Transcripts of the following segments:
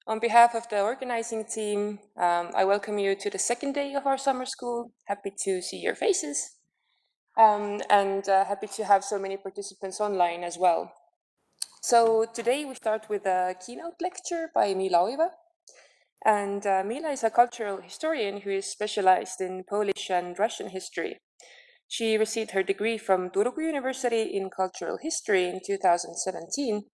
On behalf of the organizing team, I welcome you to the second day of our summer school. Happy to see your faces and happy to have so many participants online as well. So today we start with a keynote lecture by Mila Oiva. And Mila is a cultural historian who is specialized in Polish and Russian history. She received her degree from Turku University in cultural history in 2017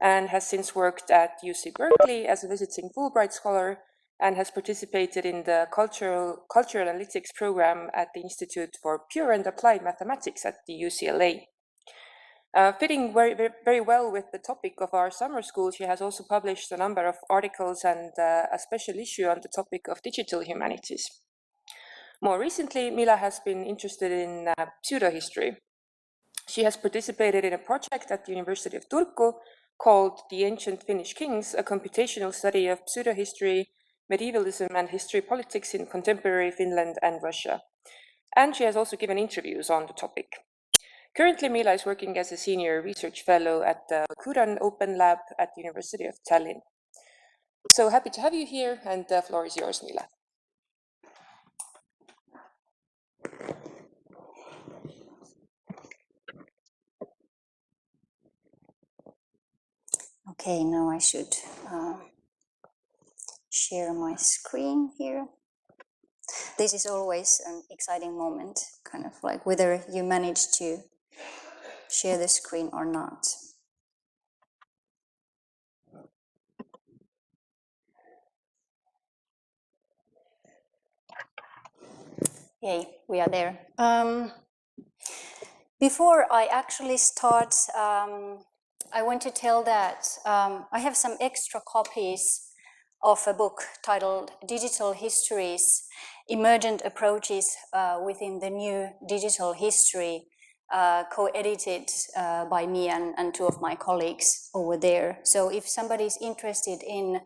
and has since worked at UC Berkeley as a visiting Fulbright scholar and has participated in the cultural analytics program at the Institute for Pure and Applied Mathematics at the UCLA. Fitting very well with the topic of our summer school, she has also published a number of articles and a special issue on the topic of digital humanities. More recently, Mila has been interested in pseudohistory. She has participated in a project at the University of Turku called The Ancient Finnish Kings, a computational study of pseudohistory, medievalism, and history politics in contemporary Finland and Russia. And she has also given interviews on the topic. Currently, Mila is working as a senior research fellow at the CUDAN Open Lab at the University of Tallinn. So happy to have you here, and the floor is yours, Mila. Okay, now I should share my screen here. This is always an exciting moment, kind of like whether you manage to share the screen or not. Okay, we are there. Before I actually start, I want to tell that I have some extra copies of a book titled Digital Histories, Emergent Approaches within the New Digital History, co-edited by me and two of my colleagues over there. So if somebody is interested in,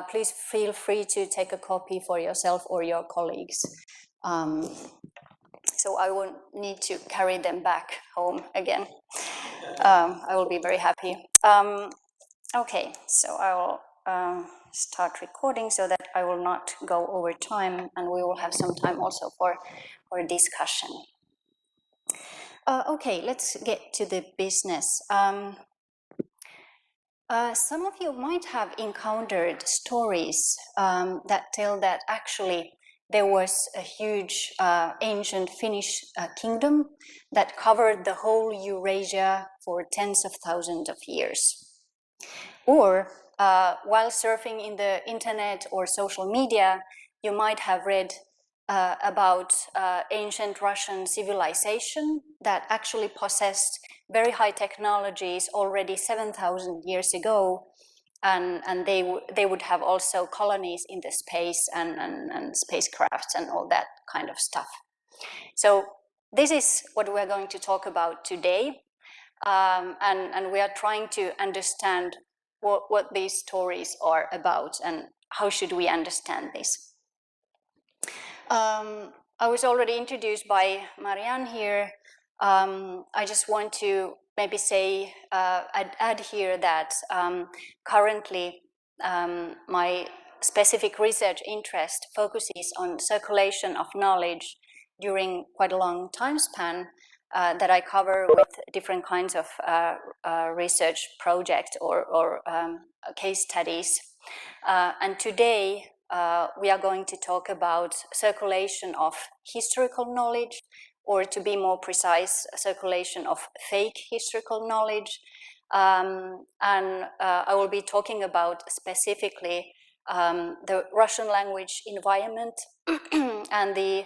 please feel free to take a copy for yourself or your colleagues. So I won't need to carry them back home again. I will be very happy. Okay, so I will start recording so that I will not go over time, and we will have some time also for discussion. Okay, let's get to the business. Some of you might have encountered stories that tell that actually there was a huge ancient Finnish kingdom that covered the whole Eurasia for tens of thousands of years. Or while surfing in the internet or social media, you might have read about ancient Russian civilization that actually possessed very high technologies already 7,000 years ago, and they would have also colonies in the space and spacecrafts and all that kind of stuff. So this is what we're going to talk about today, and we are trying to understand what these stories are about and how should we understand this. I was already introduced by Marianne here. I just want to maybe say, add here that currently my specific research interest focuses on circulation of knowledge during quite a long time span that I cover with different kinds of research projects or case studies. And today we are going to talk about circulation of historical knowledge, or to be more precise, circulation of fake historical knowledge. And I will be talking about specifically the Russian language environment and the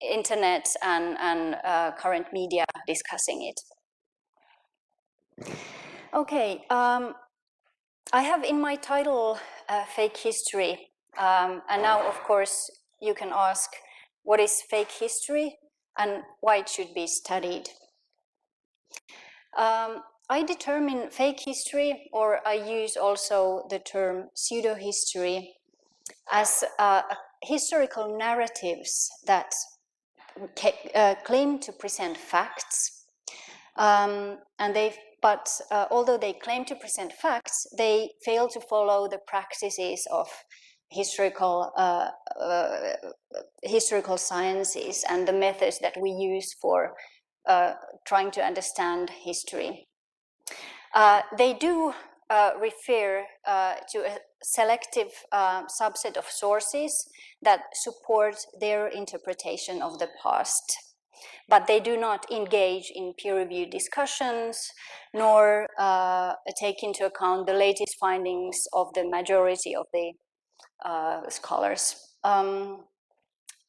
internet and current media discussing it. Okay, I have in my title fake history, and now of course you can ask, what is fake history and why it should be studied? I determine fake history, or I use also the term pseudohistory, as historical narratives that claim to present facts, Although they claim to present facts, they fail to follow the practices of historical sciences and the methods that we use for trying to understand history. They do refer to a selective subset of sources that support their interpretation of the past, but they do not engage in peer-reviewed discussions nor take into account the latest findings of the majority of the scholars.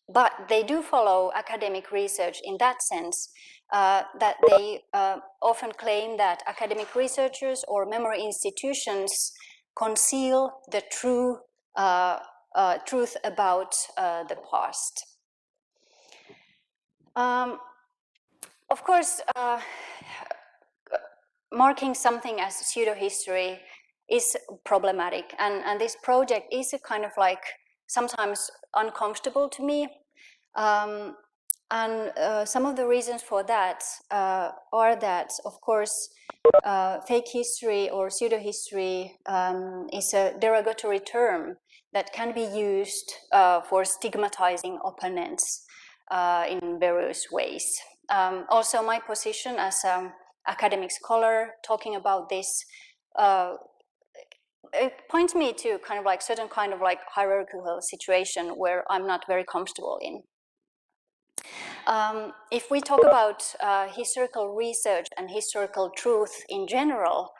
But they do follow academic research in that sense, that they often claim that academic researchers or memory institutions conceal the true truth about the past. Of course, marking something as pseudohistory is problematic, and this project is a kind of like sometimes uncomfortable to me. Some of the reasons for that are that, of course, fake history or pseudohistory is a derogatory term that can be used for stigmatizing opponents in various ways. Also, my position as an academic scholar talking about this, it points me to kind of like certain kind of like hierarchical situation where I'm not very comfortable in. If we talk about historical research and historical truth in general,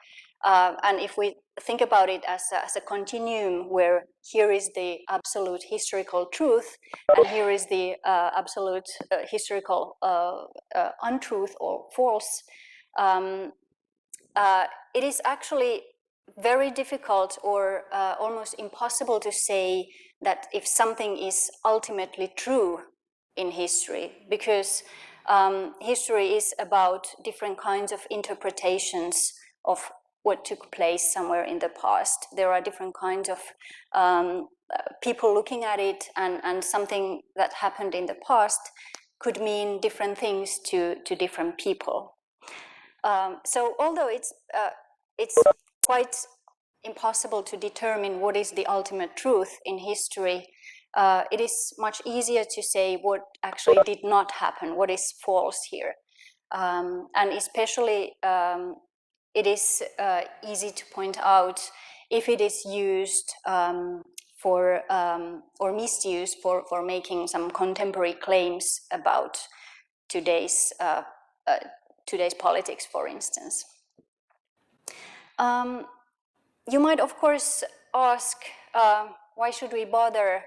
and if we think about it as a continuum where here is the absolute historical truth and here is the absolute historical untruth or false, it is actually very difficult or almost impossible to say that if something is ultimately true in history, because history is about different kinds of interpretations of what took place somewhere in the past. There are different kinds of people looking at it, and something that happened in the past could mean different things to different people. So although it's quite impossible to determine what is the ultimate truth in history, it is much easier to say what actually did not happen, what is false here. And especially it is easy to point out if it is used for or misused for making some contemporary claims about today's politics, for instance. You might, of course, ask, why should we bother?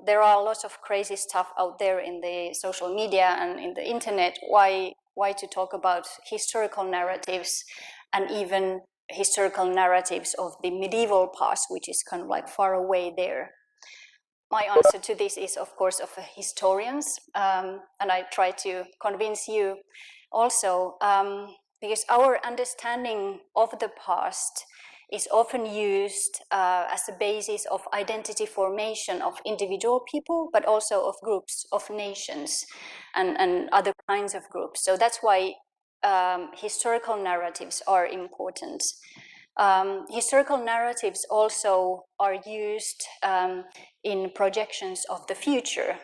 There are lots of crazy stuff out there in the social media and in the internet. Why to talk about historical narratives and even historical narratives of the medieval past, which is kind of like far away there? My answer to this is, of course, of historians, and I try to convince you also, because our understanding of the past is often used as a basis of identity formation of individual people, but also of groups, of nations, and other kinds of groups. So that's why historical narratives are important. Historical narratives also are used in projections of the future.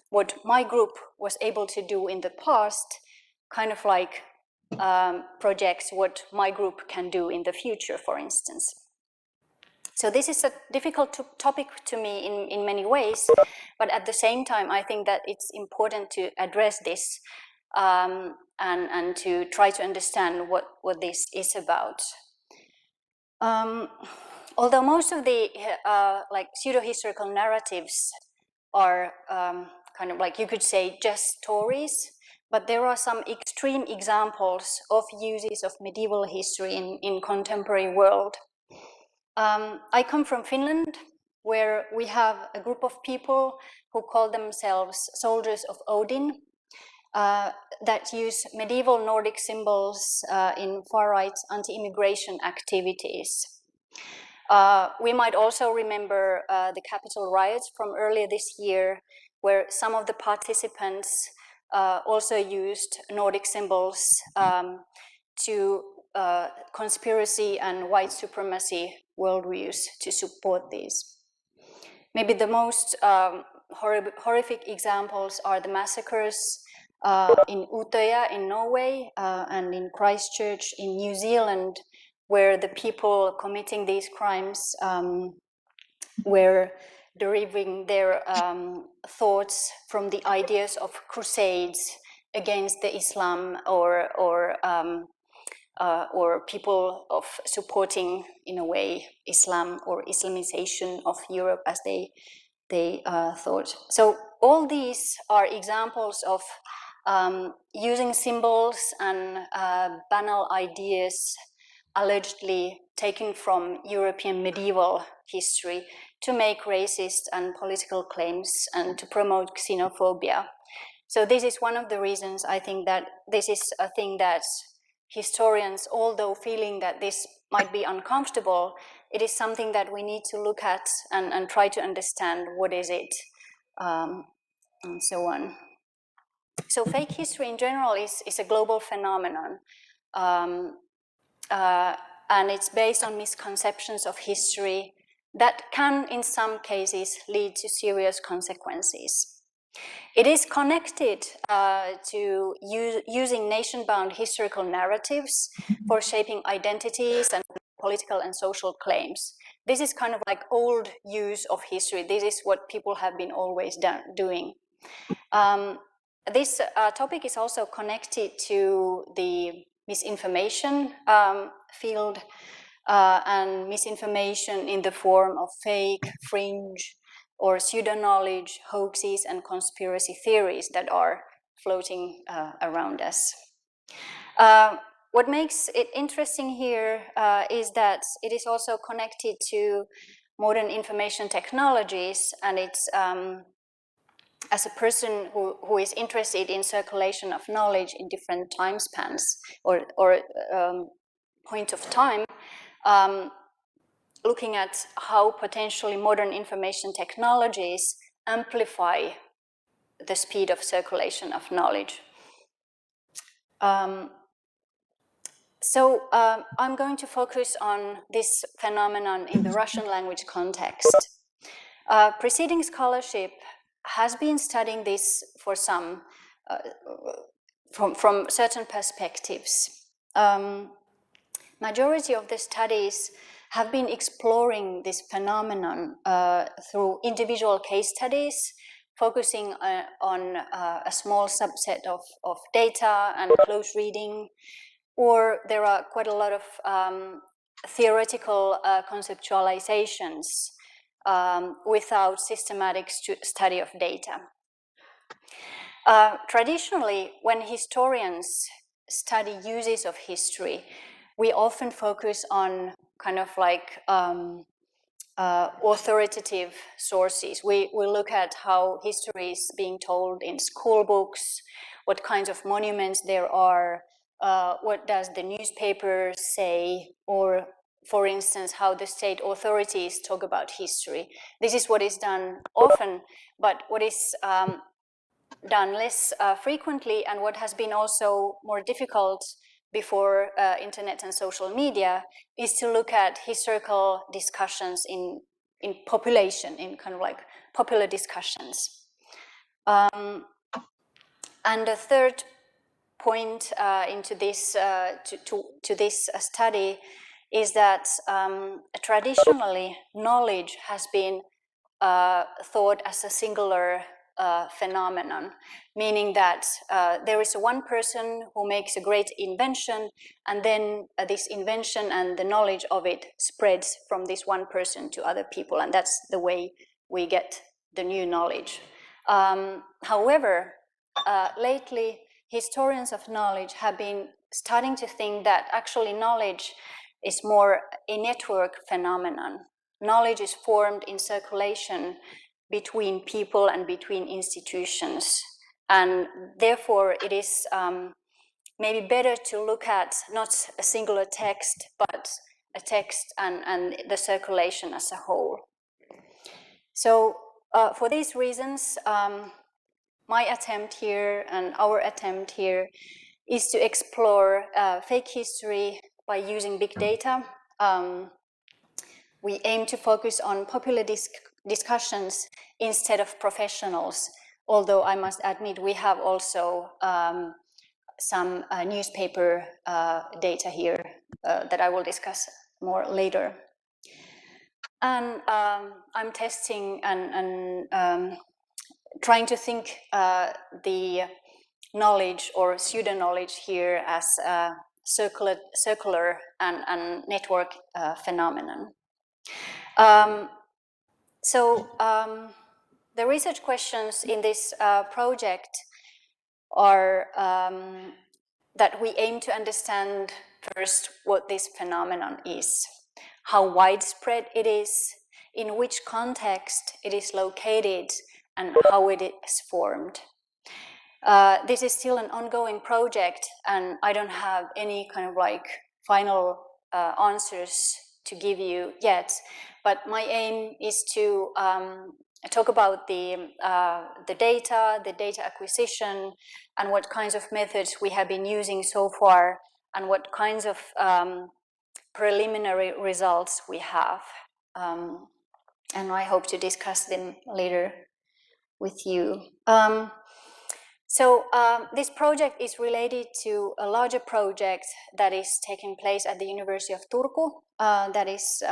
What my group was able to do in the past kind of like projects what my group can do in the future, for instance. So this is a difficult topic to me in many ways, but at the same time, I think that it's important to address this and to try to understand what this is about. Although most of the like pseudo-historical narratives are kind of like, you could say, just stories, but there are some extreme examples of uses of medieval history in contemporary world. I come from Finland, where we have a group of people who call themselves soldiers of Odin, that use medieval Nordic symbols in far-right anti-immigration activities. We might also remember the Capitol riots from earlier this year, where some of the participants also used Nordic symbols to conspiracy and white supremacy worldviews to support these. Maybe the most horrific examples are the massacres in Utøya in Norway and in Christchurch in New Zealand, where the people committing these crimes were deriving their thoughts from the ideas of crusades against the Islam or people of supporting, in a way, Islam or Islamization of Europe as they thought. So all these are examples of using symbols and banal ideas allegedly taken from European medieval history to make racist and political claims and to promote xenophobia. So this is one of the reasons I think that this is a thing that historians, although feeling that this might be uncomfortable, it is something that we need to look at and try to understand what is it, and so on. So fake history in general is a global phenomenon, and it's based on misconceptions of history that can, in some cases, lead to serious consequences. It is connected to using nation-bound historical narratives for shaping identities and political and social claims. This is kind of like old use of history. This is what people have been always doing. This topic is also connected to the misinformation field and misinformation in the form of fake, fringe, or pseudo-knowledge, hoaxes, and conspiracy theories that are floating around us. What makes it interesting here is that it is also connected to modern information technologies, and it's as a person who is interested in circulation of knowledge in different time spans or point of time, looking at how potentially modern information technologies amplify the speed of circulation of knowledge. So I'm going to focus on this phenomenon in the Russian language context. Preceding scholarship has been studying this for some, from certain perspectives. Majority of the studies have been exploring this phenomenon through individual case studies, focusing on a small subset of data and close reading, or there are quite a lot of theoretical conceptualizations without systematic study of data. Traditionally, when historians study uses of history, we often focus on kind of like authoritative sources. We look at how history is being told in school books, what kinds of monuments there are, what does the newspaper say, or for instance, how the state authorities talk about history. This is what is done often, but what is done less frequently, and what has been also more difficult before internet and social media, is to look at historical discussions in population, in kind of like popular discussions. And the third point into this to this study is that traditionally knowledge has been thought as a singular phenomenon, meaning that there is one person who makes a great invention, and then this invention and the knowledge of it spreads from this one person to other people, and that's the way we get the new knowledge. However, lately, historians of knowledge have been starting to think that actually knowledge is more a network phenomenon. Knowledge is formed in circulation between people and between institutions. And therefore, it is maybe better to look at not a singular text, but a text and the circulation as a whole. So for these reasons, my attempt here and our attempt here is to explore fake history by using big data. We aim to focus on popular discussions instead of professionals, although I must admit we have also some newspaper data here that I will discuss more later. And I'm testing and trying to think the knowledge or pseudo-knowledge here as a circular and network phenomenon. The research questions in this project are that we aim to understand first what this phenomenon is, how widespread it is, in which context it is located, and how it is formed. This is still an ongoing project, and I don't have any kind of like final answers to give you yet, but my aim is to talk about the data acquisition, and what kinds of methods we have been using so far, and what kinds of preliminary results we have. And I hope to discuss them later with you. This project is related to a larger project that is taking place at the University of Turku, that is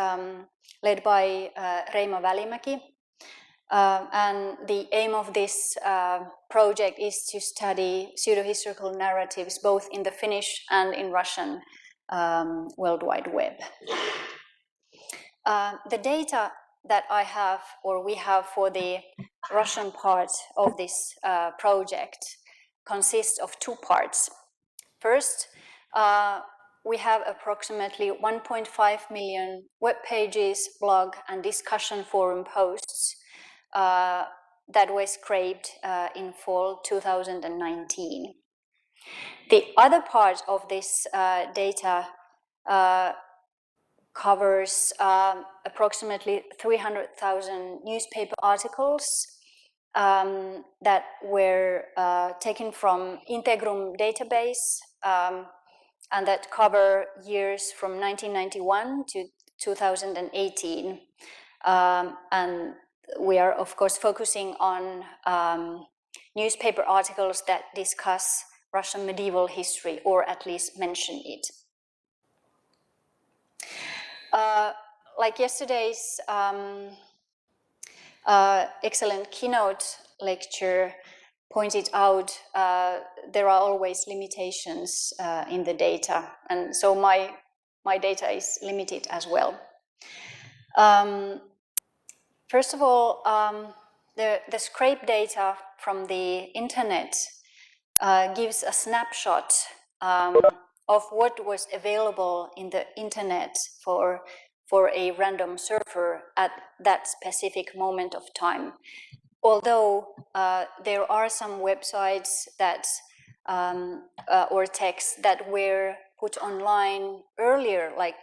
led by Reima Välimäki. And the aim of this project is to study pseudohistorical narratives both in the Finnish and in Russian World Wide Web. The data that I have, or we have for the Russian part of this project consists of two parts. First, we have approximately 1.5 million web pages, blog, and discussion forum posts that were scraped in fall 2019. The other part of this data covers approximately 300,000 newspaper articles that were taken from Integrum database and that cover years from 1991 to 2018. And we are, of course, focusing on newspaper articles that discuss Russian medieval history, or at least mention it. Like yesterday's excellent keynote lecture pointed out, there are always limitations in the data, and so my data is limited as well. First of all, the scrape data from the internet gives a snapshot of what was available in the internet for a random server at that specific moment of time. Although there are some websites that or texts that were put online earlier, like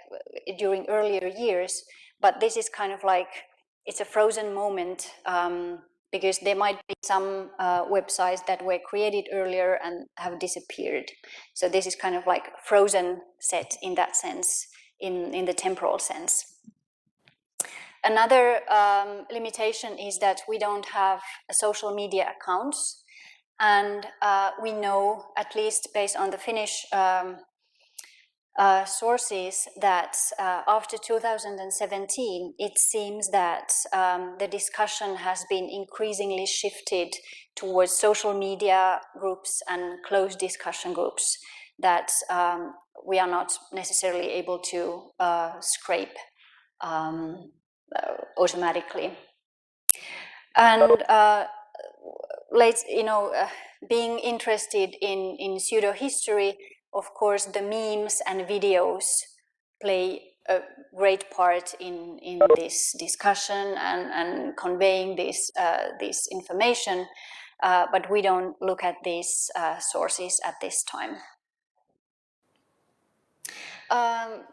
during earlier years, but this is kind of like, it's a frozen moment because there might be some websites that were created earlier and have disappeared. So this is kind of like frozen set in that sense, in the temporal sense. Another limitation is that we don't have social media accounts, and we know, at least based on the Finnish sources, that after 2017, it seems that the discussion has been increasingly shifted towards social media groups and closed discussion groups that we are not necessarily able to scrape automatically. And being interested in pseudo-history, of course, the memes and videos play a great part in this discussion and conveying this information, but we don't look at these sources at this time.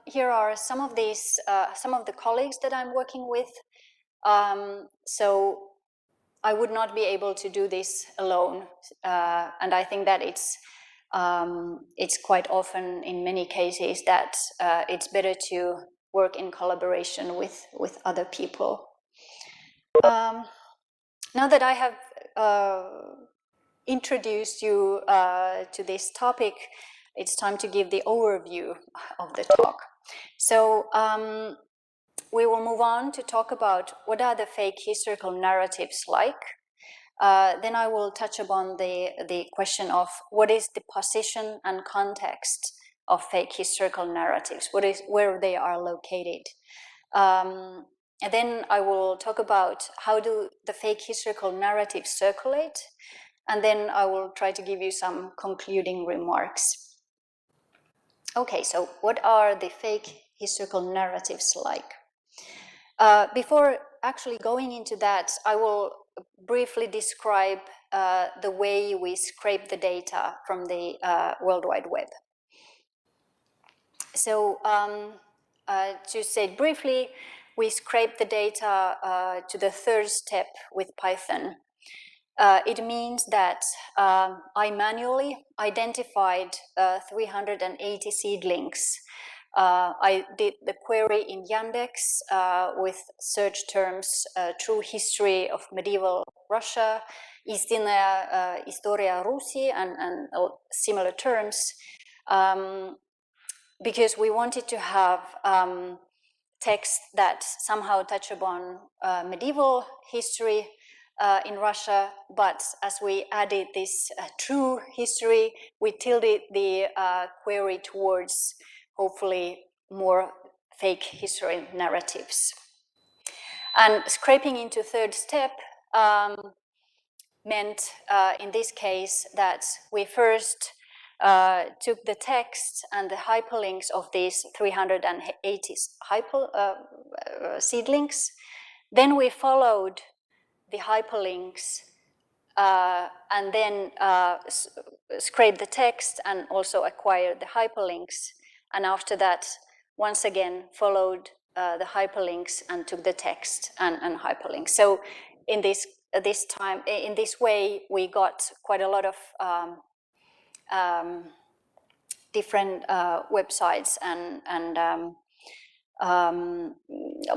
Here are some of these, some of the colleagues that I'm working with. So I would not be able to do this alone, and I think that it's quite often, in many cases, that it's better to work in collaboration with other people. Now that I have introduced you to this topic, it's time to give the overview of the talk. So we will move on to talk about what are the fake historical narratives like. Then I will touch upon the question of what is the position and context of fake historical narratives, where they are located. And then I will talk about how do the fake historical narratives circulate, and then I will try to give you some concluding remarks. Okay, so what are the fake historical narratives like? Before actually going into that, I will briefly describe the way we scrape the data from the World Wide Web. So to say it briefly, we scrape the data to the third step with Python. It means that I manually identified 380 seedlings. I did the query in Yandex with search terms true history of medieval Russia, Истинная история Руси, and similar terms, because we wanted to have texts that somehow touch upon medieval history in Russia, but as we added this true history, we tilted the query towards hopefully more fake history narratives. And scraping into third step meant in this case that we first took the text and the hyperlinks of these 380 seedlinks. Then we followed the hyperlinks and then scraped the text and also acquired the hyperlinks. And after that, once again, followed the hyperlinks and took the text and hyperlinks. So in this way, we got quite a lot of different websites and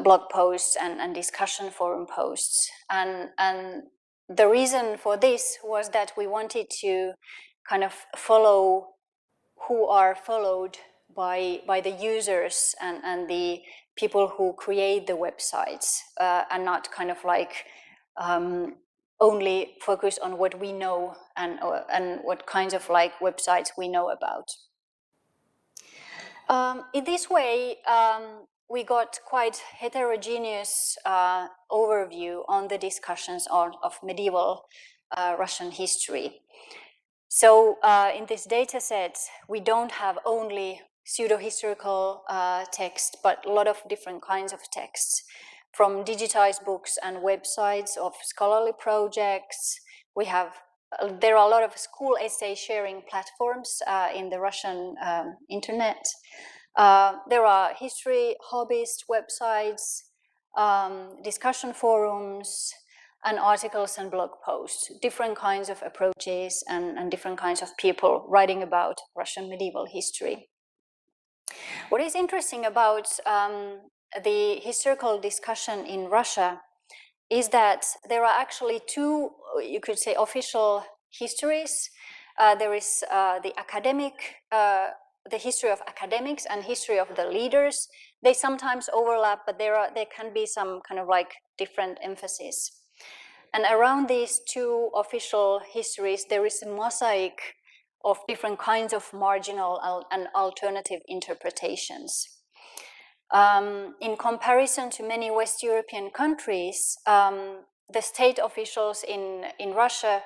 blog posts and discussion forum posts. And the reason for this was that we wanted to kind of follow who are followed by the users and the people who create the websites, and not kind of like only focus on what we know and what kinds of like websites we know about. In this way, we got quite heterogeneous overview on the discussions of medieval Russian history. So in this data set, we don't have only pseudo-historical text, but a lot of different kinds of texts, from digitized books and websites of scholarly projects. There are a lot of school essay sharing platforms in the Russian internet. There are history hobbyist websites, discussion forums, and articles and blog posts, different kinds of approaches and different kinds of people writing about Russian medieval history. What is interesting about the historical discussion in Russia is that there are actually two, you could say, official histories. There is the history of academics and history of the leaders. They sometimes overlap, but there can be some kind of like different emphasis. And around these two official histories, there is a mosaic of different kinds of marginal and alternative interpretations. In comparison to many West European countries, the state officials in Russia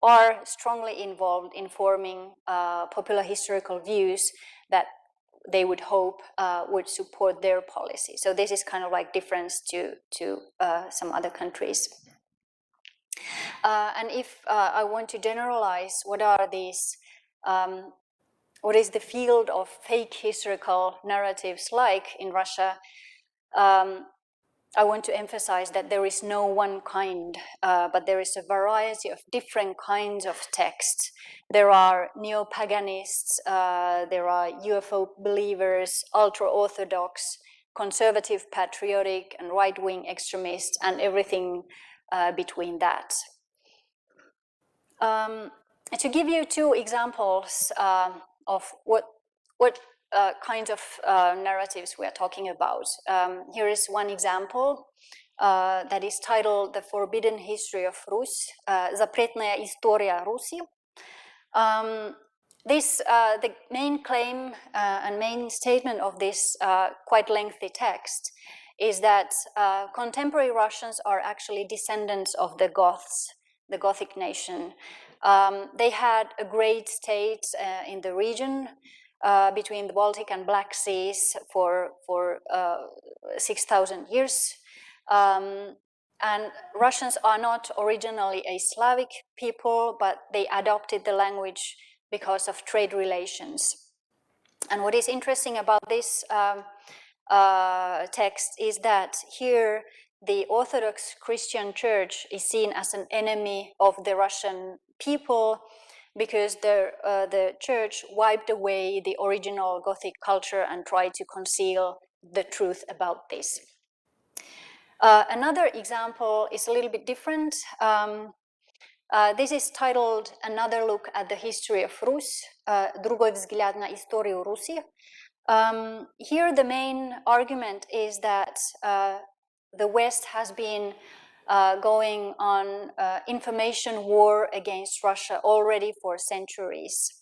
are strongly involved in forming popular historical views that they would hope would support their policy. So this is kind of like difference to some other countries. And if I want to generalize what are these, what is the field of fake historical narratives like in Russia, I want to emphasize that there is no one kind, but there is a variety of different kinds of texts. There are neo-paganists, there are UFO believers, ultra-orthodox, conservative, patriotic, and right-wing extremists, and everything between that. To give you two examples of what kinds of narratives we are talking about. Here is one example that is titled The Forbidden History of Rus, Запретная история Руси. The main claim and main statement of this quite lengthy text is that contemporary Russians are actually descendants of the Goths, the Gothic nation. They had a great state in the region between the Baltic and Black Seas for 6,000 years. And Russians are not originally a Slavic people, but they adopted the language because of trade relations. And what is interesting about this text is that here the Orthodox Christian Church is seen as an enemy of the Russian people because the church wiped away the original Gothic culture and tried to conceal the truth about this. Another example is a little bit different. This is titled Another Look at the History of Rus, Другой взгляд на историю Руси. Here the main argument is that the West has been going on information war against Russia already for centuries.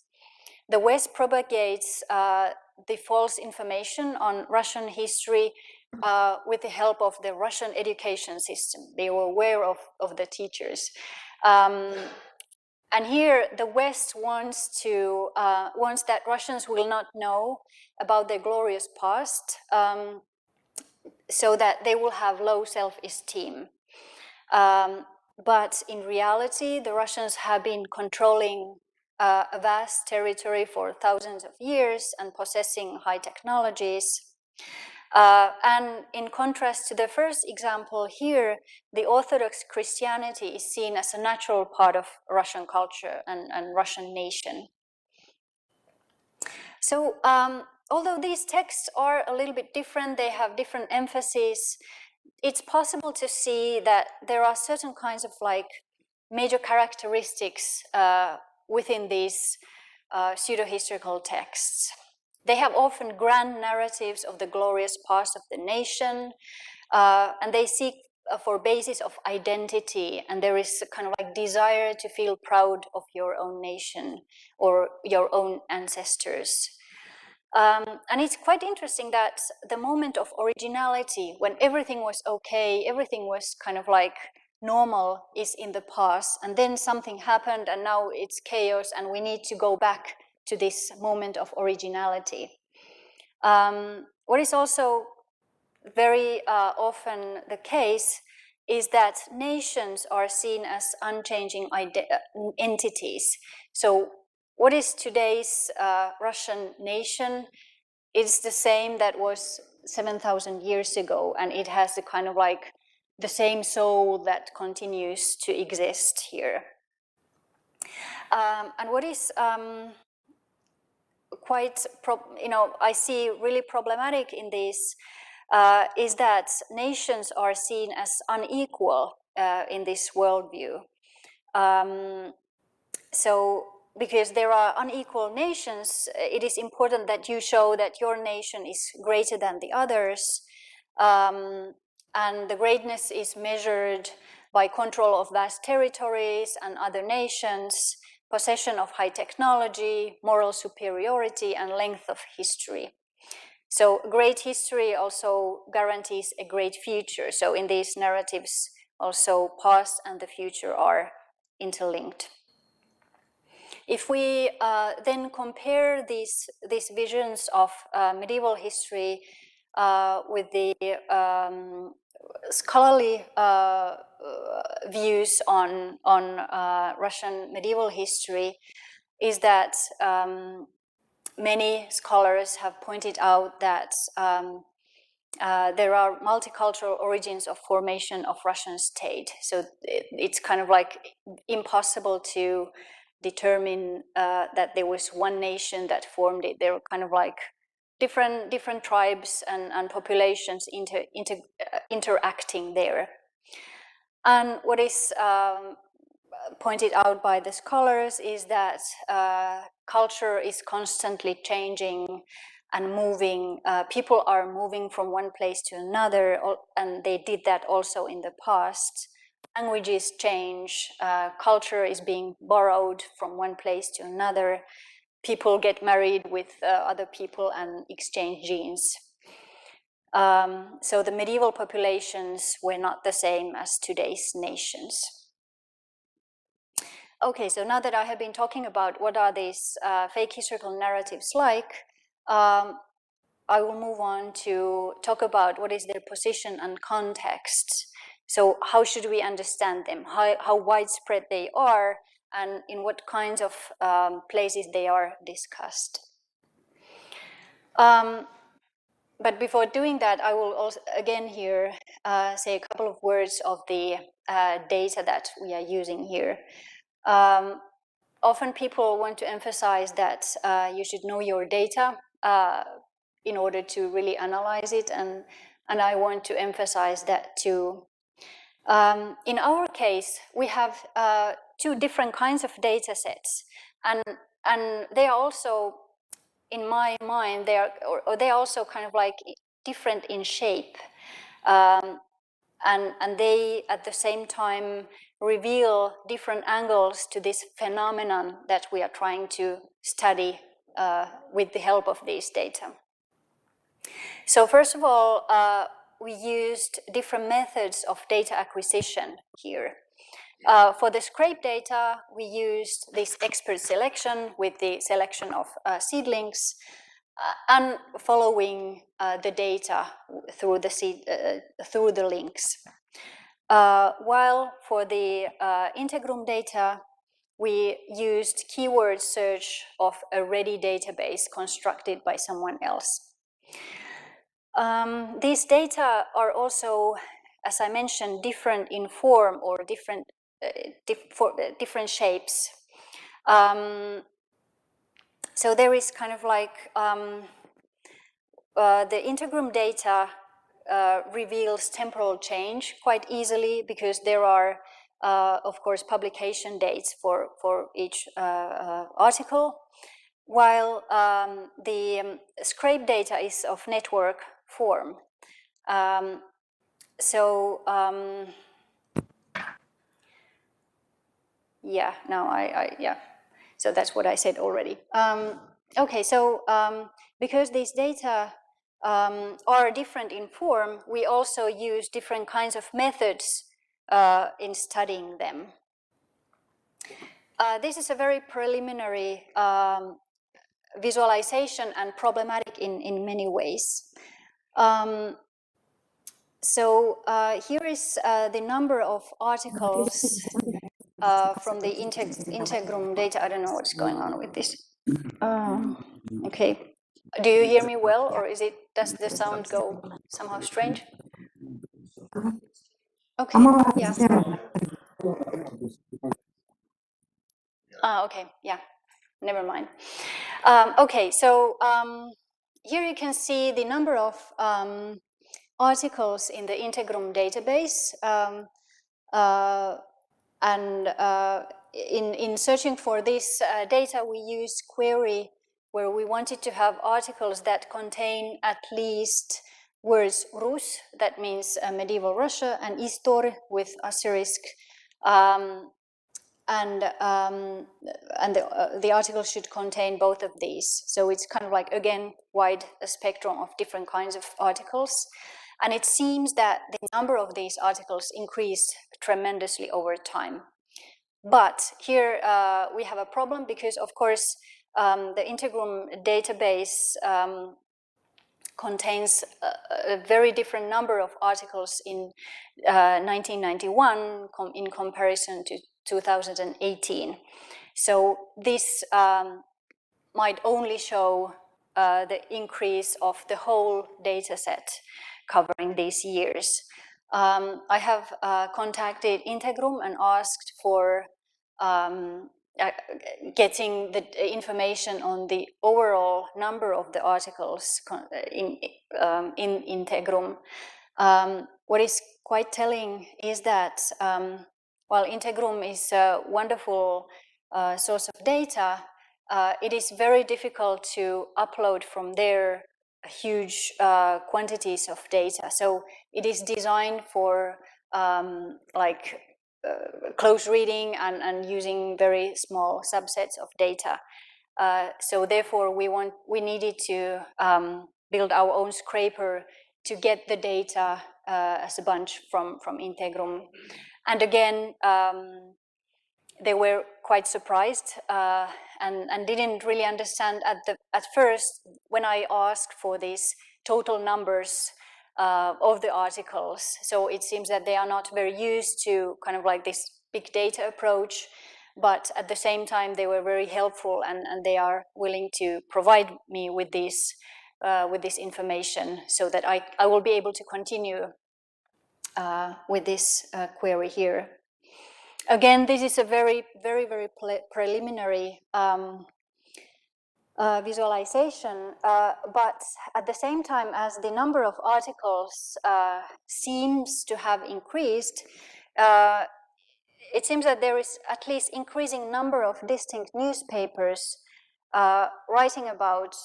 The West propagates the false information on Russian history with the help of the Russian education system. They were aware of the teachers. And here the West wants that Russians will not know about their glorious past so that they will have low self-esteem. But in reality, the Russians have been controlling a vast territory for thousands of years and possessing high technologies. And in contrast to the first example here, the Orthodox Christianity is seen as a natural part of Russian culture and Russian nation. So although these texts are a little bit different, they have different emphases, it's possible to see that there are certain kinds of major characteristics within these pseudo-historical texts. They have often grand narratives of the glorious past of the nation, and they seek for basis of identity, and there is a kind of desire to feel proud of your own nation or your own ancestors. And it's quite interesting that the moment of originality, when everything was okay, everything was kind of normal, is in the past, and then something happened and now it's chaos and we need to go back to this moment of originality. What is also very often the case is that nations are seen as unchanging entities. So what is today's Russian nation? It's the same that was 7,000 years ago, and it has the kind of the same soul that continues to exist here. And what is I see really problematic in this is that nations are seen as unequal in this worldview. So because there are unequal nations, it is important that you show that your nation is greater than the others. And the greatness is measured by control of vast territories and other nations, possession of high technology, moral superiority, and length of history. So great history also guarantees a great future. So in these narratives, also past and the future are interlinked. If we then compare these visions of medieval history with the scholarly views on Russian medieval history, is that many scholars have pointed out that there are multicultural origins of formation of Russian state. So it's kind of like impossible to determine that there was one nation that formed it. There were kind of like different tribes and populations interacting there. And what is pointed out by the scholars is that culture is constantly changing and moving. People are moving from one place to another, and they did that also in the past. Languages change, culture is being borrowed from one place to another. People get married with other people and exchange genes. So the medieval populations were not the same as today's nations. Okay, so now that I have been talking about what are these fake historical narratives like, I will move on to talk about what is their position and context. So how should we understand them, how widespread they are, and in what kinds of places they are discussed. But before doing that, I will also again here say a couple of words of the data that we are using here. Often people want to emphasize that you should know your data in order to really analyze it, and I want to emphasize that too. In our case, we have two different kinds of data sets, and they are also, in my mind, they are also kind of like different in shape, and they at the same time reveal different angles to this phenomenon that we are trying to study with the help of these data. So first of all, we used different methods of data acquisition here. For the scrape data, we used this expert selection with the selection of seedlings and following the data through the links. While for the Integrum data, we used keyword search of a ready database constructed by someone else. These data are also, as I mentioned, different in form or different shapes. So there is kind of like the Integrum data reveals temporal change quite easily because there are, of course, publication dates for each article, while the scrape data is of network form. Yeah, now yeah. So that's what I said already. Okay, so because these data are different in form, we also use different kinds of methods in studying them. This is a very preliminary visualization and problematic in many ways. So here is the number of articles from the Integrum data. I don't know what's going on with this. Okay, do you hear me well, or does the sound go somehow strange? Okay, yeah. Okay, yeah, never mind. Okay, so here you can see the number of articles in the Integrum database, and in searching for this data, we used query where we wanted to have articles that contain at least words Rus, that means medieval Russia, and Istor with asterisk, and the article should contain both of these. So it's kind of like, again, wide spectrum of different kinds of articles. And it seems that the number of these articles increased tremendously over time. But here we have a problem because, of course, the Integrum database contains a very different number of articles in 1991 in comparison to 2018. So this might only show the increase of the whole data set. covering these years. I have contacted Integrum and asked for getting the information on the overall number of the articles in Integrum. What is quite telling is that while Integrum is a wonderful source of data, it is very difficult to upload from there huge quantities of data. So it is designed for close reading and using very small subsets of data. So therefore, we needed to build our own scraper to get the data as a bunch from Integrum. And again, they were quite surprised and didn't really understand at first when I asked for these total numbers of the articles. So it seems that they are not very used to kind of like this big data approach, but at the same time they were very helpful and they are willing to provide me with this information so that I will be able to continue with this query here. Again, this is a very preliminary visualization, but at the same time as the number of articles seems to have increased, it seems that there is at least increasing number of distinct newspapers writing about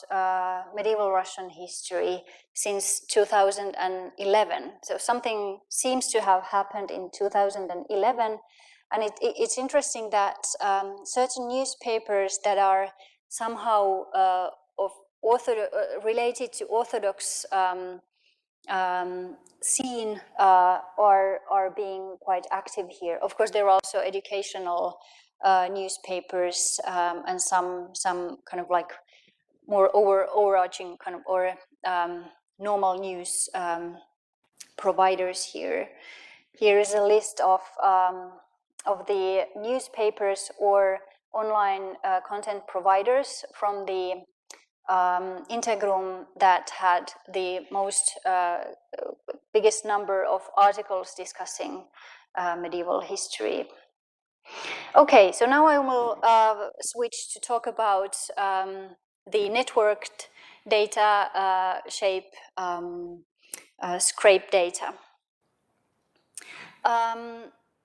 medieval Russian history since 2011. So something seems to have happened in 2011. And it's interesting that certain newspapers that are somehow related to Orthodox scene are being quite active here. Of course, there are also educational newspapers and some kind of like more overarching kind of or normal news providers here. Here is a list of the newspapers or online content providers from the Integrum that had the most biggest number of articles discussing medieval history. Okay, so now I will switch to talk about the networked data shape scrape data.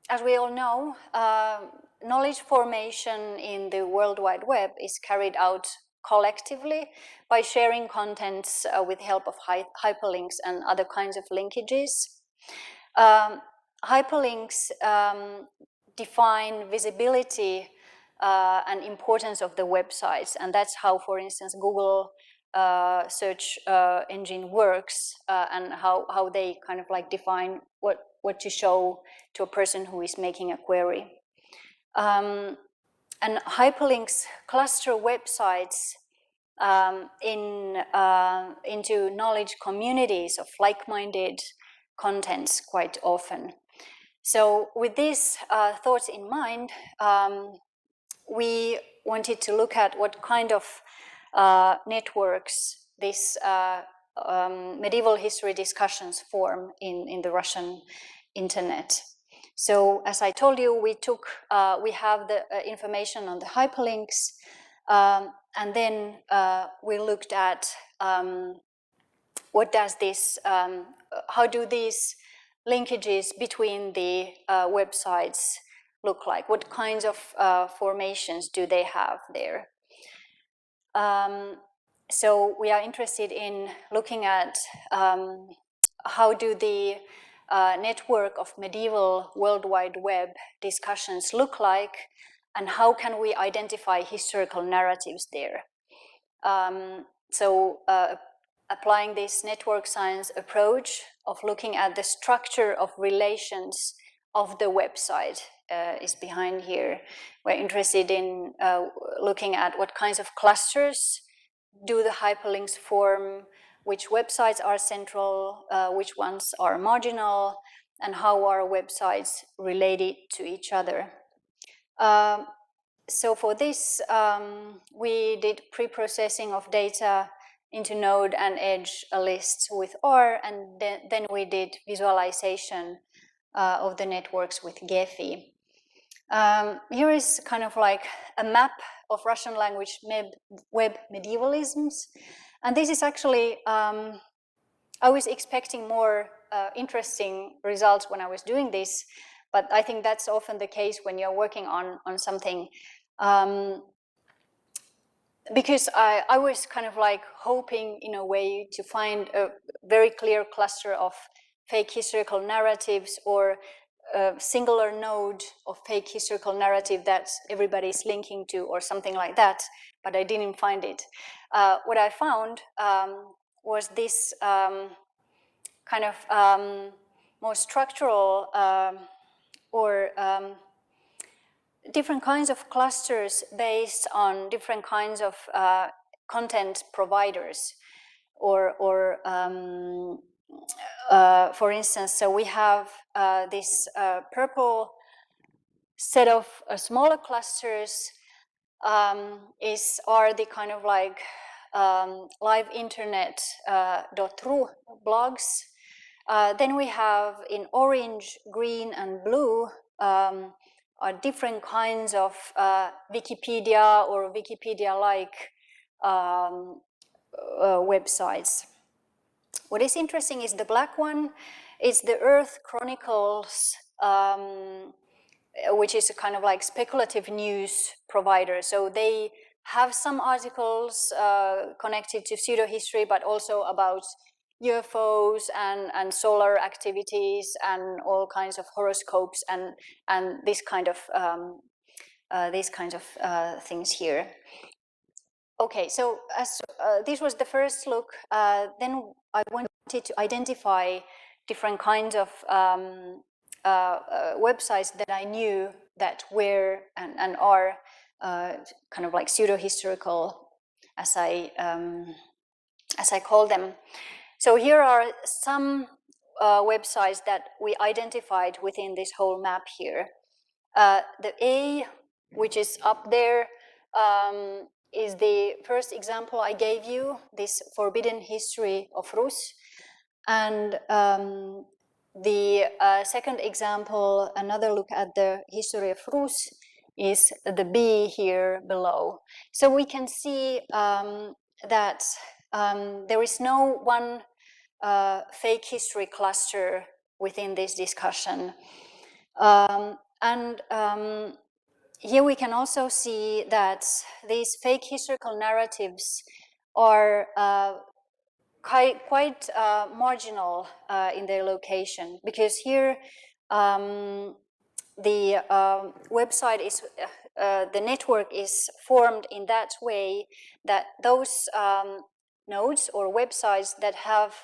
As we all know, knowledge formation in the World Wide Web is carried out collectively by sharing contents with help of hyperlinks and other kinds of linkages. Hyperlinks define visibility and importance of the websites, and that's how, for instance, Google search engine works and how they kind of like define what to show to a person who is making a query. And hyperlinks cluster websites into knowledge communities of like-minded contents quite often. So with these thoughts in mind, we wanted to look at what kind of networks this medieval history discussions form in the Russian internet. So as I told you, we have the information on the hyperlinks, and then we looked at what does this, how do these linkages between the websites look like? What kinds of formations do they have there? So we are interested in looking at how do the network of medieval World Wide Web discussions look like, and how can we identify historical narratives there? Applying this network science approach of looking at the structure of relations of the website is behind here. We're interested in looking at what kinds of clusters do the hyperlinks form, which websites are central, which ones are marginal, and how are websites related to each other. So for this, we did pre-processing of data into node and edge lists with R, and then we did visualization of the networks with Gephi. Here is kind of like a map of Russian language web medievalisms. And this is actually, I was expecting more interesting results when I was doing this, but I think that's often the case when you're working on something. Because I was kind of like hoping in a way to find a very clear cluster of fake historical narratives or a singular node of fake historical narrative that everybody's linking to or something like that, but I didn't find it. What I found was this kind of more structural or different kinds of clusters based on different kinds of content providers, or for instance, so we have this purple set of smaller clusters are the kind of like live internet .ru blogs. Then we have in orange, green, and blue are different kinds of Wikipedia or Wikipedia-like websites. What is interesting is the black one. It's the Earth Chronicles, which is a kind of like speculative news provider. So they have some articles connected to pseudohistory, but also about UFOs and solar activities and all kinds of horoscopes and this kind of these kinds of things here. Okay, so as this was the first look, then I wanted to identify different kinds of websites that I knew that were and are kind of like pseudo-historical, as I call them. So here are some websites that we identified within this whole map here. The A, which is up there, is the first example I gave you, this forbidden history of Rus. And the second example, another look at the history of Rus, is the B here below. So we can see that there is no one fake history cluster within this discussion. Here we can also see that these fake historical narratives are quite marginal in their location, because here the website is, the network is formed in that way that those nodes or websites that have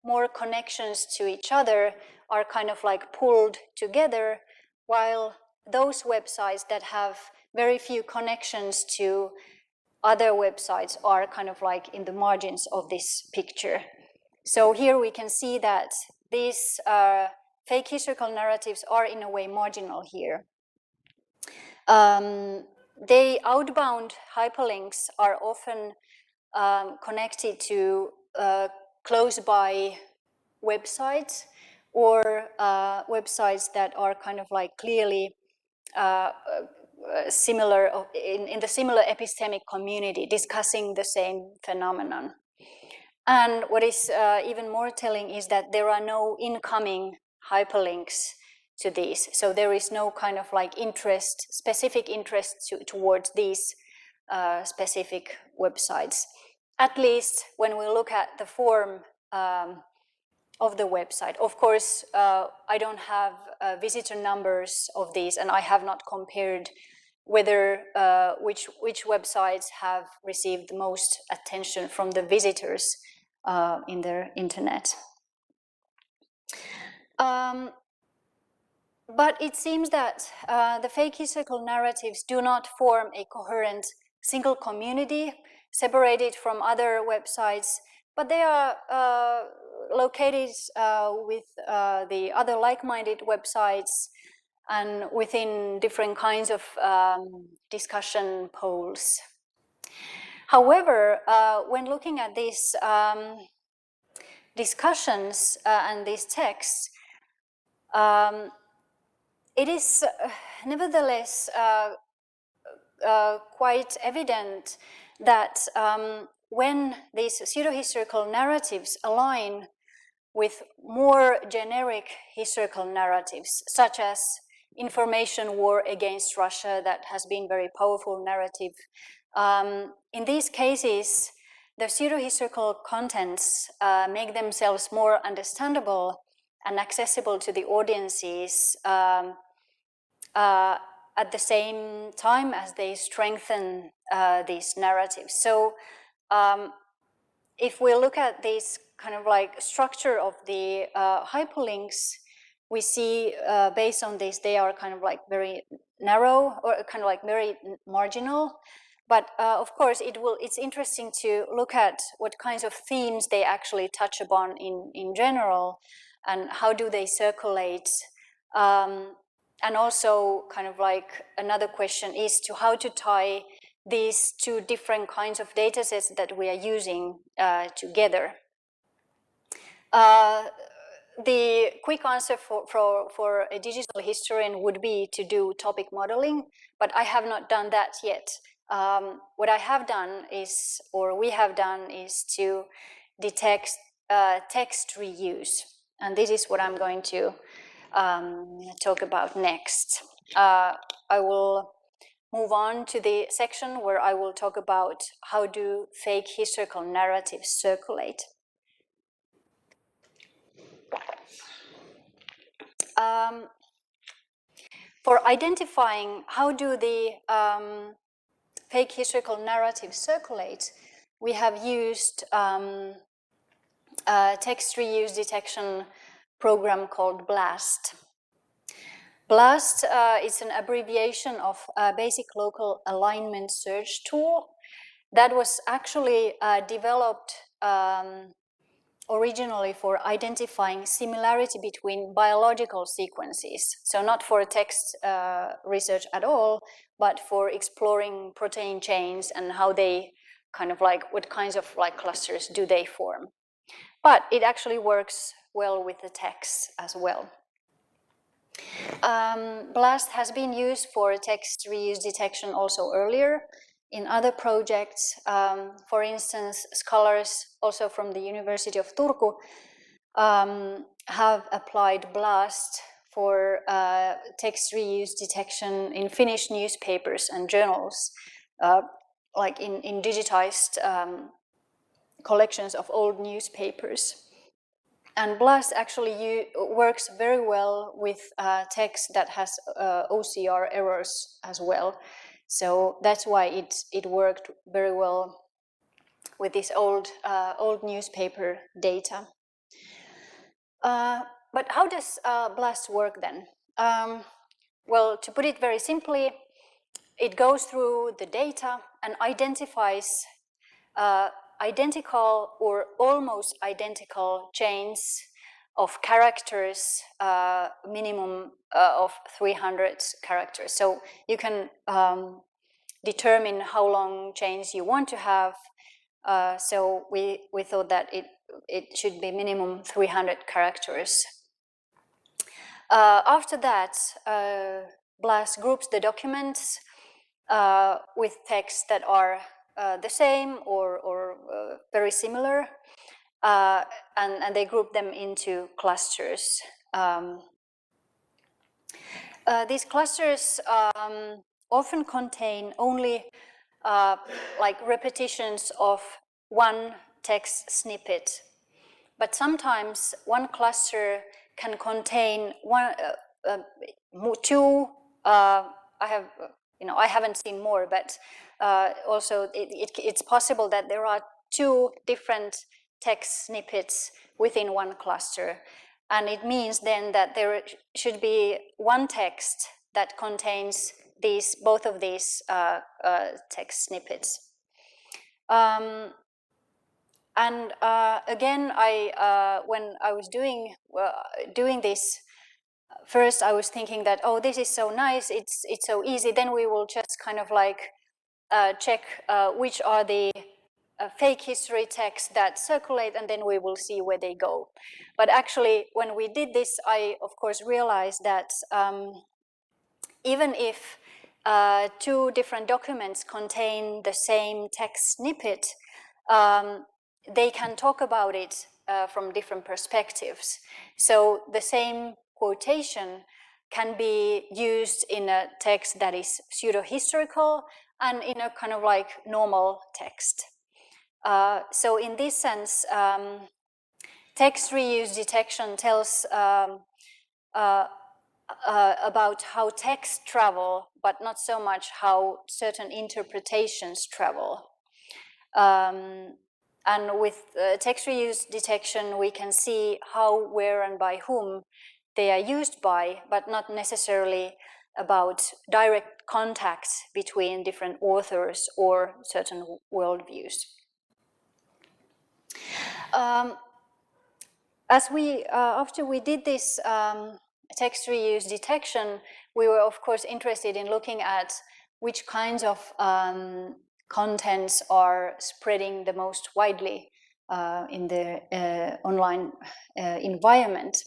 more connections to each other are kind of like pulled together, while those websites that have very few connections to other websites are kind of like in the margins of this picture. So here we can see that these fake historical narratives are in a way marginal here. They outbound hyperlinks are often connected to close by websites or websites that are kind of like clearly similar in the similar epistemic community discussing the same phenomenon. And what is even more telling is that there are no incoming hyperlinks to these. So there is no kind of like specific interest towards these specific websites. At least when we look at the form of the website. Of course, I don't have visitor numbers of these, and I have not compared whether which websites have received the most attention from the visitors in their internet. But it seems that the fake historical narratives do not form a coherent single community separated from other websites, but they are located with the other like-minded websites and within different kinds of discussion poles. However, when looking at these discussions and these texts, it is nevertheless quite evident that when these pseudo-historical narratives align with more generic historical narratives, such as information war against Russia, that has been very powerful narrative. In these cases, the pseudo-historical contents make themselves more understandable and accessible to the audiences at the same time as they strengthen these narratives. So if we look at this kind of like structure of the hyperlinks, we see based on this, they are kind of like very narrow or kind of like very marginal. But of course, it's interesting to look at what kinds of themes they actually touch upon in general, and how do they circulate. And also kind of like another question is to how to tie these two different kinds of data sets that we are using together. The quick answer for a digital historian would be to do topic modeling, but I have not done that yet. What I have done is, or we have done, is to detect text reuse. And this is what I'm going to talk about next. I will move on to the section where I will talk about how do fake historical narratives circulate. For identifying how do the fake historical narratives circulate, we have used a text reuse detection program called BLAST. BLAST is an abbreviation of Basic Local Alignment Search Tool that was actually developed originally for identifying similarity between biological sequences. So not for text research at all, but for exploring protein chains and how they kind of like, what kinds of like clusters do they form. But it actually works well with the text as well. BLAST has been used for text reuse detection also earlier in other projects. For instance, scholars also from the University of Turku have applied BLAST for text reuse detection in Finnish newspapers and journals, like in digitized collections of old newspapers. And BLAST actually works very well with text that has OCR errors as well. So that's why it worked very well with this old newspaper data. But how does BLAST work then? Well, to put it very simply, it goes through the data and identifies identical or almost identical chains of characters, minimum of 300 characters. So you can determine how long chains you want to have. So we thought that it should be minimum 300 characters. After that, BLAST groups the documents with texts that are the same or very similar, and they group them into clusters. These clusters often contain only like repetitions of one text snippet, but sometimes one cluster can contain two. I haven't seen more, but also it's possible that there are two different text snippets within one cluster. And it means then that there should be one text that contains both of these text snippets. And again, when I was doing this, first I was thinking that, oh, this is so nice, it's so easy, then we will just kind of like check which are the fake history texts that circulate, and then we will see where they go. But actually, when we did this, I, of course, realized that even if two different documents contain the same text snippet, they can talk about it from different perspectives. So the same quotation can be used in a text that is pseudo-historical and in a kind of like normal text. So in this sense, text reuse detection tells about how texts travel, but not so much how certain interpretations travel. And with text reuse detection, we can see how, where, and by whom they are used by, but not necessarily about direct contact between different authors or certain worldviews. After we did this text reuse detection, we were of course interested in looking at which kinds of contents are spreading the most widely in the online environment.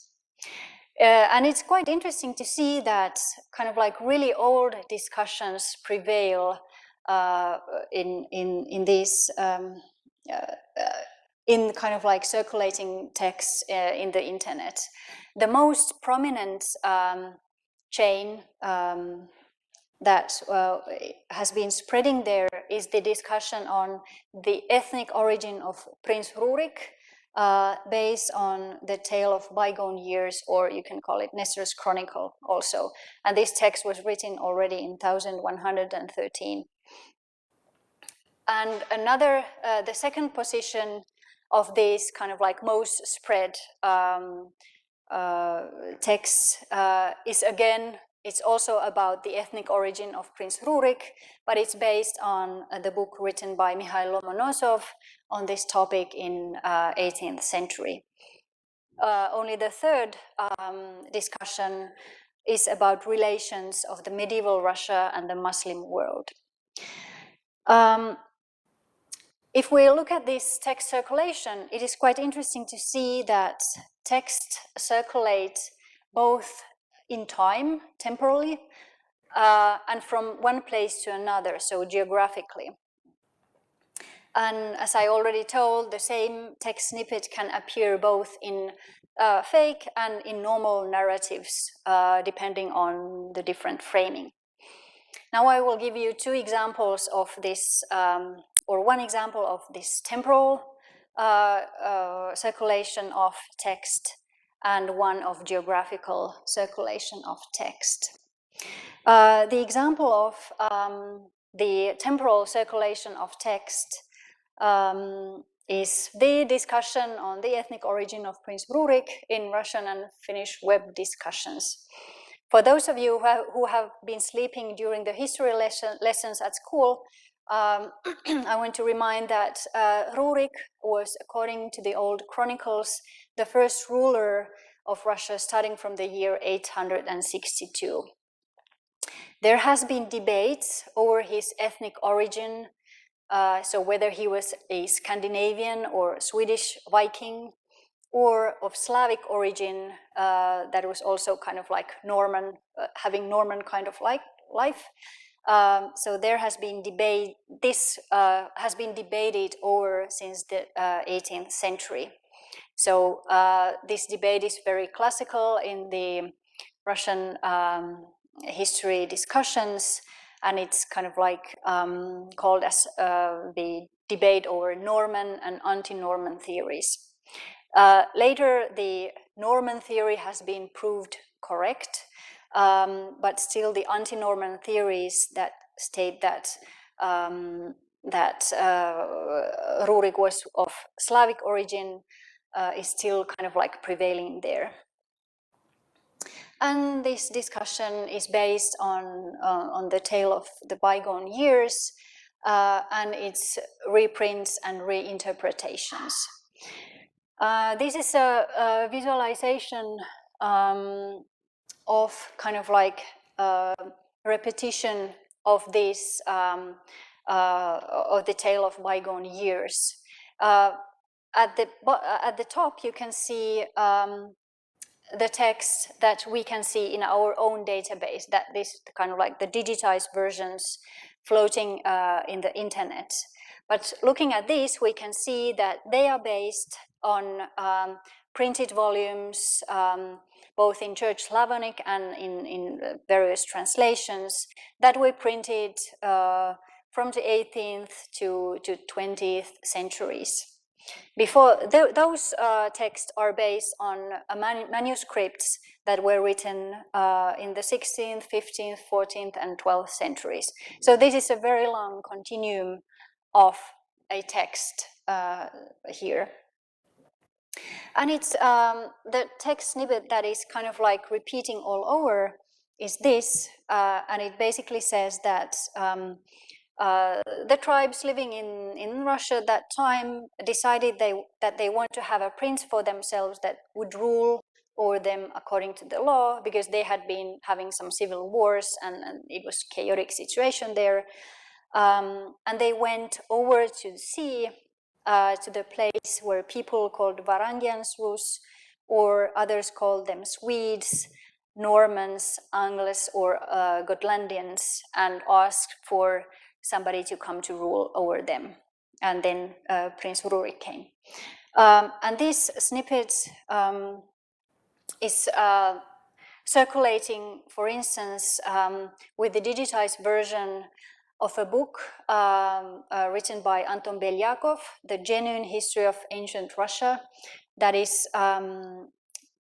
And it's quite interesting to see that kind of like really old discussions prevail in these in kind of like circulating texts in the internet. The most prominent chain that has been spreading there is the discussion on the ethnic origin of Prince Rurik, based on the tale of bygone years, or you can call it Nestor's Chronicle also. And this text was written already in 1113. And another, the second position of these kind of like most spread texts is again, it's also about the ethnic origin of Prince Rurik, but it's based on the book written by Mikhail Lomonosov on this topic in 18th century. Only the third discussion is about relations of the medieval Russia and the Muslim world. If we look at this text circulation, it is quite interesting to see that text circulates both in time, temporally, and from one place to another, so geographically. And as I already told, the same text snippet can appear both in fake and in normal narratives, depending on the different framing. Now I will give you two examples of this, or one example of this temporal circulation of text and one of geographical circulation of text. The example of the temporal circulation of text is the discussion on the ethnic origin of Prince Rurik in Russian and Finnish web discussions. For those of you who have been sleeping during the history lessons at school, I want to remind that Rurik was, according to the old chronicles, the first ruler of Russia starting from the year 862. There has been debates over his ethnic origin, so whether he was a Scandinavian or Swedish Viking, or of Slavic origin that was also kind of like Norman, having Norman kind of like life. So there has been debate, this has been debated over since the 18th century. So this debate is very classical in the Russian history discussions, and it's kind of like called as the debate over Norman and anti-Norman theories. Later, the Norman theory has been proved correct, but still the anti-Norman theories that state that Rurik was of Slavic origin is still kind of like prevailing there. And this discussion is based on the tale of the bygone years and its reprints and reinterpretations. This is a visualization of kind of like repetition of these the tale of bygone years. At the top, you can see the text that we can see in our own database, that this kind of like the digitized versions floating in the internet. But looking at these, we can see that they are based on printed volumes, both in Church Slavonic and in various translations that were printed from the 18th to 20th centuries. Before those texts are based on manuscripts that were written in the 16th, 15th, 14th, and 12th centuries. So this is a very long continuum of a text here. And it's the text snippet that is kind of like repeating all over is this, and it basically says that the tribes living in Russia at that time decided that they want to have a prince for themselves that would rule over them according to the law, because they had been having some civil wars and it was a chaotic situation there. And they went over to the sea, to the place where people called Varangians Rus, or others called them Swedes, Normans, Angles, or Gotlandians, and asked for somebody to come to rule over them. And then Prince Rurik came. And this snippet is circulating, for instance, with the digitized version of a book written by Anton Belyakov, The Genuine History of Ancient Russia, that is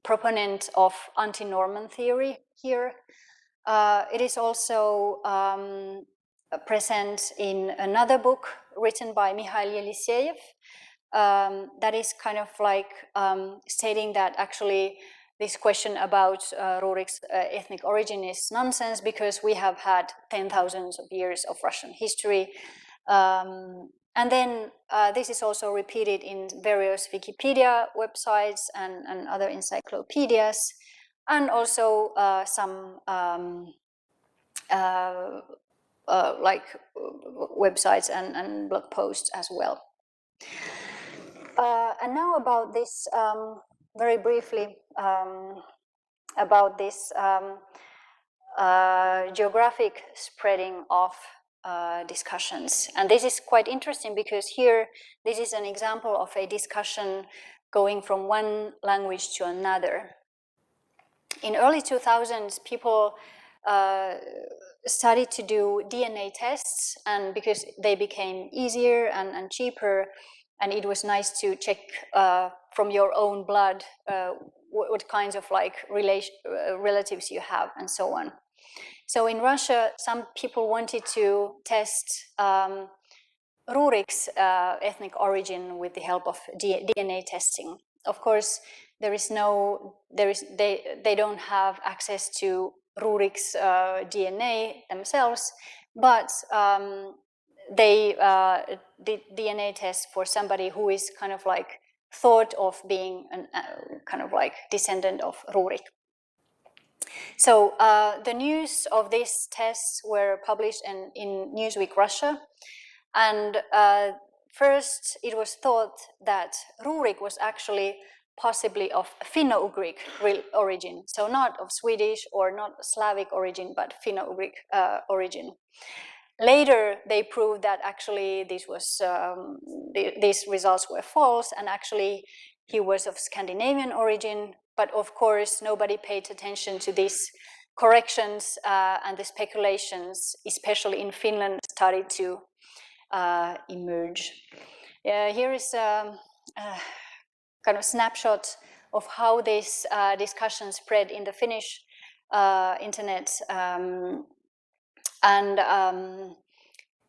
proponent of anti-Norman theory here. It is also present in another book written by Mikhail Yeliseyev, that is kind of like stating that actually this question about Rurik's ethnic origin is nonsense, because we have had 10,000 of years of Russian history. And then this is also repeated in various Wikipedia websites and other encyclopedias, and also some like websites and blog posts as well. And now about this, very briefly, about this geographic spreading of discussions. And this is quite interesting, because here, this is an example of a discussion going from one language to another. In early 2000s, people started to do DNA tests, and because they became easier and cheaper, and it was nice to check from your own blood what kinds of like relatives you have and so on. So in Russia, some people wanted to test Rurik's ethnic origin with the help of DNA testing. Of course, they don't have access to Rurik's DNA themselves, but they did DNA tests for somebody who is kind of like thought of being a kind of like descendant of Rurik. So the news of these tests were published in Newsweek Russia, and first it was thought that Rurik was actually possibly of Finno-Ugric origin, so not of Swedish or not Slavic origin, but Finno-Ugric origin. Later, they proved that actually this was these results were false, and actually he was of Scandinavian origin. But of course, nobody paid attention to these corrections, and the speculations, especially in Finland, started to emerge. Here is a kind of snapshot of how this discussion spread in the Finnish internet, and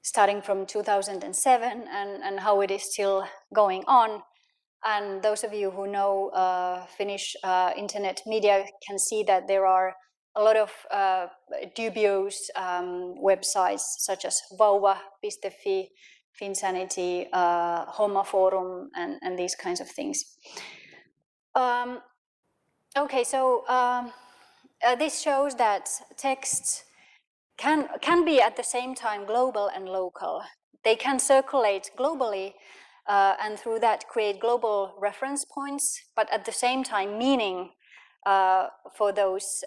starting from 2007, and how it is still going on. And those of you who know Finnish internet media can see that there are a lot of dubious websites such as vauva.fi, Finsanity, Homma-forum, and these kinds of things. Okay, so this shows that text can be at the same time global and local. they can circulate globally and through that create global reference points, but at the same time meaning for those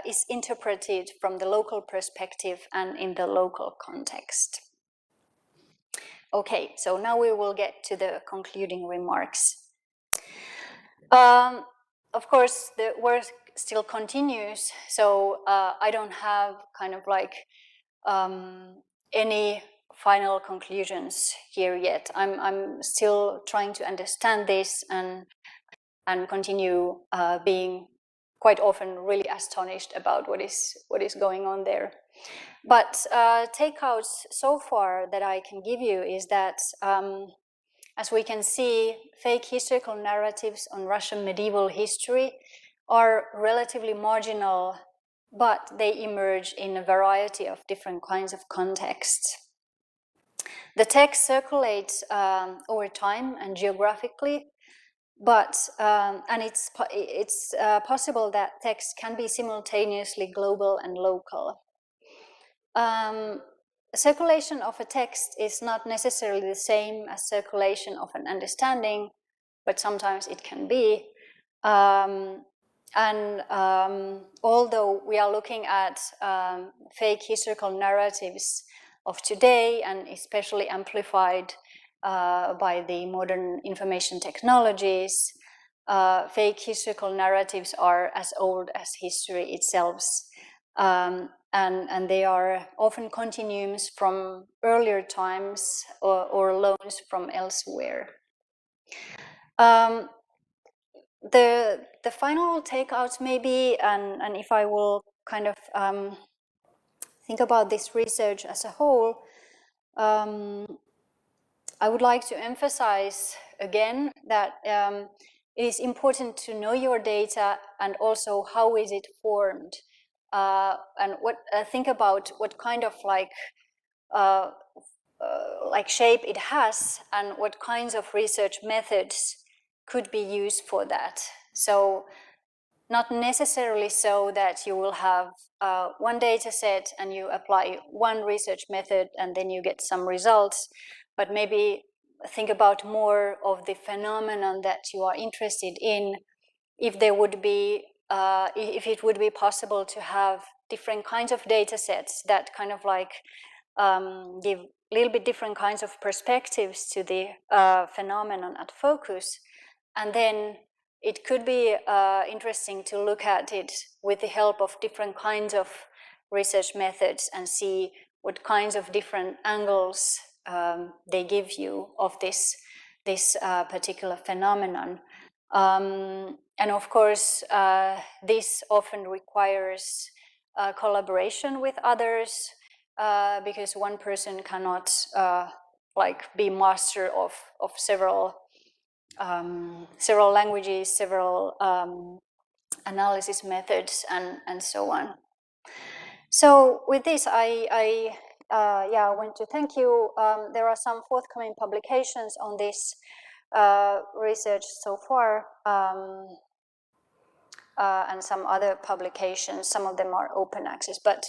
is interpreted from the local perspective and in the local context. Okay, so now we will get to the concluding remarks. Of course, the work still continues, so I don't have kind of like any final conclusions here yet. I'm still trying to understand this and continue being quite often really astonished about what is going on there. But takeouts so far that I can give you is that, as we can see, fake historical narratives on Russian medieval history are relatively marginal, but they emerge in a variety of different kinds of contexts. The text circulates over time and geographically, but and it's possible that text can be simultaneously global and local. Circulation of a text is not necessarily the same as circulation of an understanding, but sometimes it can be. Although we are looking at fake historical narratives of today, and especially amplified by the modern information technologies, fake historical narratives are as old as history itself. And they are often continuums from earlier times or loans from elsewhere. The final takeouts maybe, and if I will kind of think about this research as a whole, I would like to emphasize again that it is important to know your data and also how is it formed. And think about what kind of like shape it has and what kinds of research methods could be used for that. So not necessarily so that you will have one data set and you apply one research method and then you get some results, but maybe think about more of the phenomenon that you are interested in. If there would be if it would be possible to have different kinds of data sets that kind of like give a little bit different kinds of perspectives to the phenomenon at focus. And then it could be interesting to look at it with the help of different kinds of research methods and see what kinds of different angles they give you of this particular phenomenon. And of course, this often requires collaboration with others because one person cannot be master of several languages, several analysis methods, and so on. So with this, I want to thank you. There are some forthcoming publications on this research so far, and some other publications. Some of them are open access, but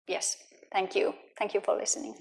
yes, thank you. Thank you for listening.